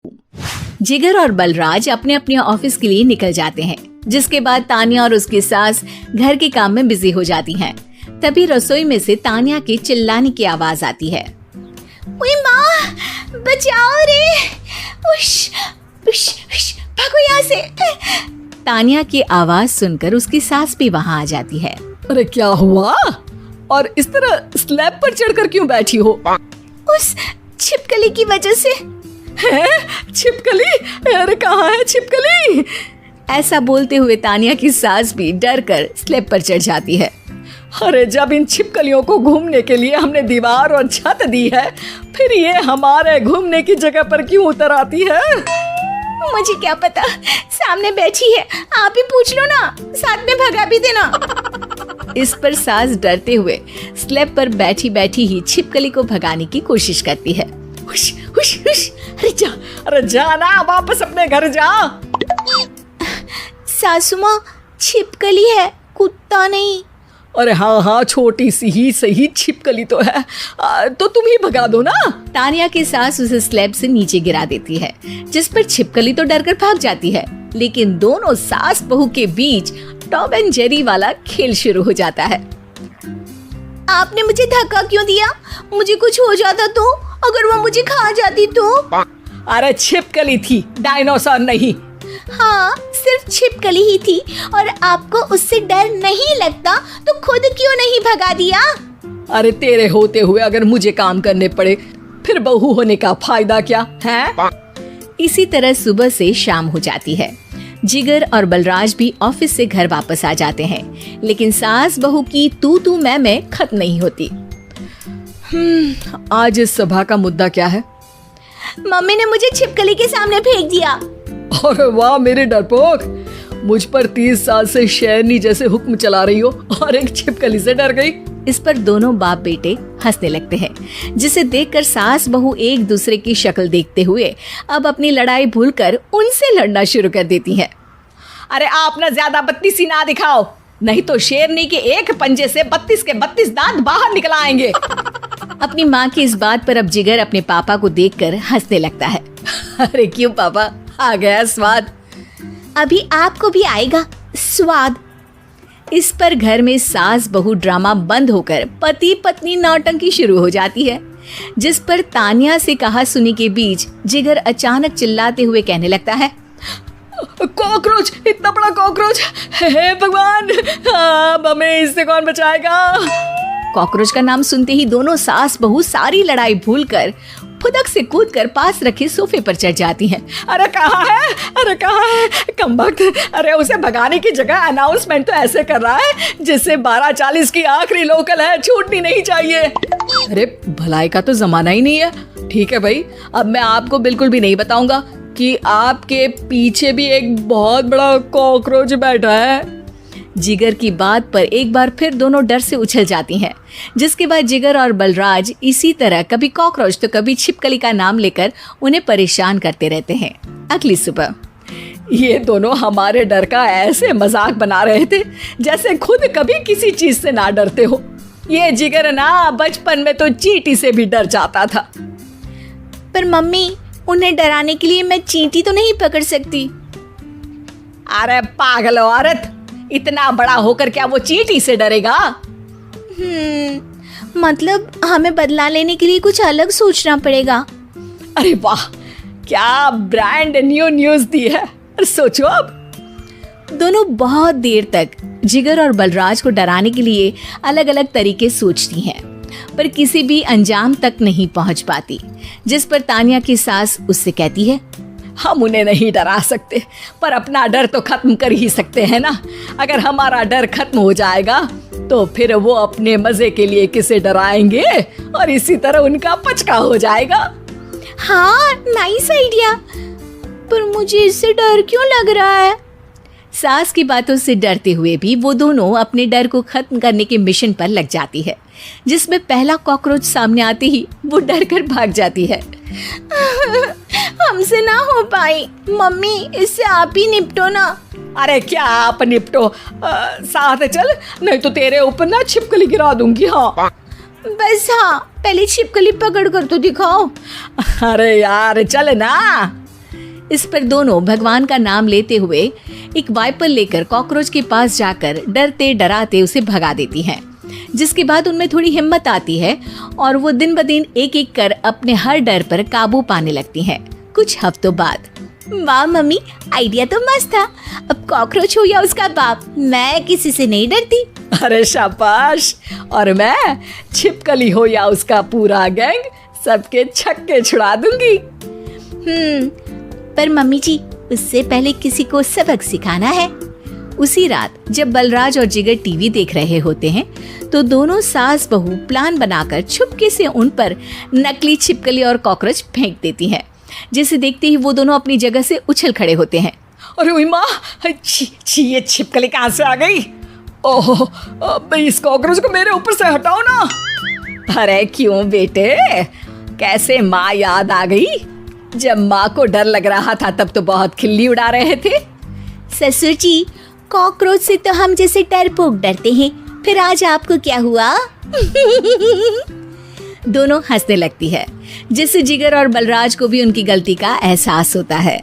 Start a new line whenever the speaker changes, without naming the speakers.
जिगर और बलराज अपने अपने ऑफिस के लिए निकल जाते हैं, जिसके बाद तानिया और उसकी सास घर के काम में बिजी हो जाती हैं। तभी रसोई में से तानिया के चिल्लाने की आवाज आती है।
ओए माँ, बचाओ रे! उश, उश, उश, भागो यहाँ से!
तानिया की आवाज सुनकर उसकी सास भी वहाँ आ जाती है।
अरे क्या हुआ? और इस तरह स्लैब पर चढ़कर क्यों बैठी हो?
उस छिपकली की वजह से।
है? छिपकली? अरे कहाँ है छिपकली?
ऐसा बोलते हुए तानिया की सास भी डर कर स्लैब पर चढ़ जाती है।
अरे जब इन छिपकलियों को घूमने के लिए हमने दीवार और छत दी है, फिर ये हमारे घूमने की जगह पर क्यों उतर आती है?
मुझे क्या पता, सामने बैठी है, आप ही पूछ लो ना, साथ में भगा भी देना।
इस पर सास डरते हुए स्लैब पर बैठी बैठी ही छिपकली को भगाने की कोशिश करती है।
हुश, हुश, हुश, अरे जा ना, वापस अपने घर जा।
सासू माँ, छिपकली है, कुत्ता नहीं।
अरे हाँ, छोटी सी ही सही छिपकली तो है, तो तुम ही भगा दो ना।
तानिया की सास उसे स्लैब से नीचे गिरा देती है, जिस पर छिपकली तो डरकर भाग जाती है, लेकिन दोनों सास बहू के बीच टॉम एंड जेरी वाला खेल शुरू हो जाता है।
आपने मुझे धक्का क्यों दिया? मुझे कुछ हो जाता तो? अगर वो मुझे खा जाती तो?
अरे छिपकली थी, डायनासोर नहीं।
हाँ, सिर्फ छिपकली ही थी, और आपको उससे डर नहीं लगता तो खुद क्यों नहीं भगा दिया?
अरे तेरे होते हुए अगर मुझे काम करने पड़े, फिर बहू होने का फायदा क्या है?
इसी तरह सुबह से शाम हो जाती है। जिगर और बलराज भी ऑफिस से घर वापस आ जाते हैं, लेकिन सास बहू की तू मैं खत्म नहीं होती।
आज इस सभा का मुद्दा क्या है?
मम्मी ने मुझे छिपकली के सामने फेंक दिया।
अरे वाह मेरे डरपोक, मुझ पर 30 साल से शेरनी जैसे हुक्म चला रही हो और एक छिपकली से डर गई।
इस पर दोनों बाप बेटे हंसने लगते हैं, जिसे देखकर सास बहू एक दूसरे की शक्ल देखते हुए अब अपनी लड़ाई भूलकर उनसे लड़ना शुरू कर देती हैं।
अरे आप ना ज्यादा बत्तीसी ना दिखाओ, नहीं तो शेरनी के एक पंजे से 32 के 32 दांत बाहर निकल आएंगे।
अपनी माँ की इस बात पर अब जिगर अपने पापा को देखकर हंसने लगता है।
अरे क्यों पापा, आ गया स्वाद।
अभी आपको भी आएगा स्वाद।
इस पर घर में सास बहू ड्रामा बंद होकर पति पत्नी नौटंकी शुरू हो जाती है, जिस पर तानिया से कहा सुनी के बीच जिगर अचानक चिल्लाते हुए कहने लगता है।
कॉकरोच, इतना बड़ा कॉकरोच! हे भगवान, अब हमें इससे कौन बचाएगा?
कॉकरोच का नाम सुनते ही दोनों सास बहू सारी लड़ाई भूलकर फुदक से कूदकर पास रखे सोफे पर चढ़ जाती हैं।
अरे कहाँ है? अरे कहाँ है कमबख्त? अरे उसे भगाने की जगह अनाउंसमेंट तो ऐसे कर रहा है जैसे 12:40 की आखिरी लोकल है, छूटनी नहीं चाहिए। अरे भलाई का तो जमाना ही नहीं है। ठीक है भाई, अब मैं आपको बिल्कुल भी नहीं बताऊंगा कि आपके पीछे भी एक बहुत बड़ा कॉकरोच बैठा है।
जिगर की बात पर एक बार फिर दोनों डर से उछल जाती हैं, जिसके बाद जिगर और बलराज इसी तरह कभी कॉकरोच तो कभी छिपकली का नाम लेकर उन्हें परेशान करते रहते हैं। अगली सुबह
ये दोनों हमारे डर का ऐसे मजाक बना रहे थे जैसे खुद कभी किसी चीज से ना डरते हो। ये जिगर ना बचपन में तो चींटी से भी डर जाता था।
पर मम्मी, उन्हें डराने के लिए मैं चींटी तो नहीं पकड़ सकती।
अरे पागल औरत, इतना बड़ा होकर क्या वो चींटी से डरेगा?
मतलब हमें बदला लेने के लिए कुछ अलग सोचना पड़ेगा।
अरे वाह, क्या ब्रांड न्यू न्यूज दी है। सोचो अब।
दोनों बहुत देर तक जिगर और बलराज को डराने के लिए अलग अलग तरीके सोचती हैं, पर किसी भी अंजाम तक नहीं पहुंच पाती, जिस पर तानिया की सास उससे कहती है।
हम उन्हें नहीं डरा सकते, पर अपना डर तो खत्म कर ही सकते हैं ना। अगर हमारा डर खत्म हो जाएगा तो फिर वो अपने मजे के लिए किसे डराएंगे और इसी तरह उनका पचका हो जाएगा।
हाँ, नाइस आइडिया। पर मुझे इससे डर क्यों लग रहा है?
सास की बातों से डरते हुए भी वो दोनों अपने डर को खत्म करने के मिशन पर लग जाती है, जिसमें पहला कॉकरोच सामने आते ही वो डर कर भाग जाती है।
हमसे ना हो पाई। मम्मी, इससे आप ही निपटो ना।
अरे क्या आप निपटो, साथ चल, नहीं तो तेरे ऊपर ना छिपकली गिरा दूंगी। हाँ
बस, हाँ, पहले छिपकली पकड़ कर तो दिखाओ।
अरे यार चल ना।
इस पर दोनों भगवान का नाम लेते हुए एक वाइपर लेकर कॉकरोच के पास जाकर डरते डराते उसे भगा देती हैं, जिसके बाद उनमें थोड़ी हिम्मत आती है और वो दिन ब दिन एक एक कर अपने हर डर पर काबू पाने लगती हैं। कुछ हफ्तों बाद,
वाह मम्मी, आइडिया तो मस्त था। अब कॉकरोच हो या उसका बाप, मैं किसी से नहीं डरती।
अरे शाबाश। और मैं छिपकली हो या उसका पूरा गैंग, सबके छक्के छुड़ा दूंगी।
पर मम्मी जी, उससे पहले किसी को सबक सिखाना है।
उसी रात जब बलराज और जिगर टीवी देख रहे होते हैं तो दोनों सास बहू प्लान बनाकर छुपके से उन पर नकली छिपकली और कॉकरोच फेंक देती हैं, जिसे देखते ही वो दोनों अपनी जगह से उछल खड़े होते हैं।
अरे ओए माँ, छी, ये छिपकली कहाँ से आ गई? ओह, अब इस कॉकरोच को मेरे ऊपर से हटाओ ना। अरे क्यों बेटे, कैसे माँ याद आ गई? जब माँ को डर लग रहा था तब तो बहुत खिल्ली उड़ा रहे थे।
ससुर जी, कॉकरोच से तो हम जैसे डरपोक डरते हैं, फिर आज आपको क्या हुआ?
दोनों हंसने लगती है, जिससे जिगर और बलराज को भी उनकी गलती का एहसास होता है।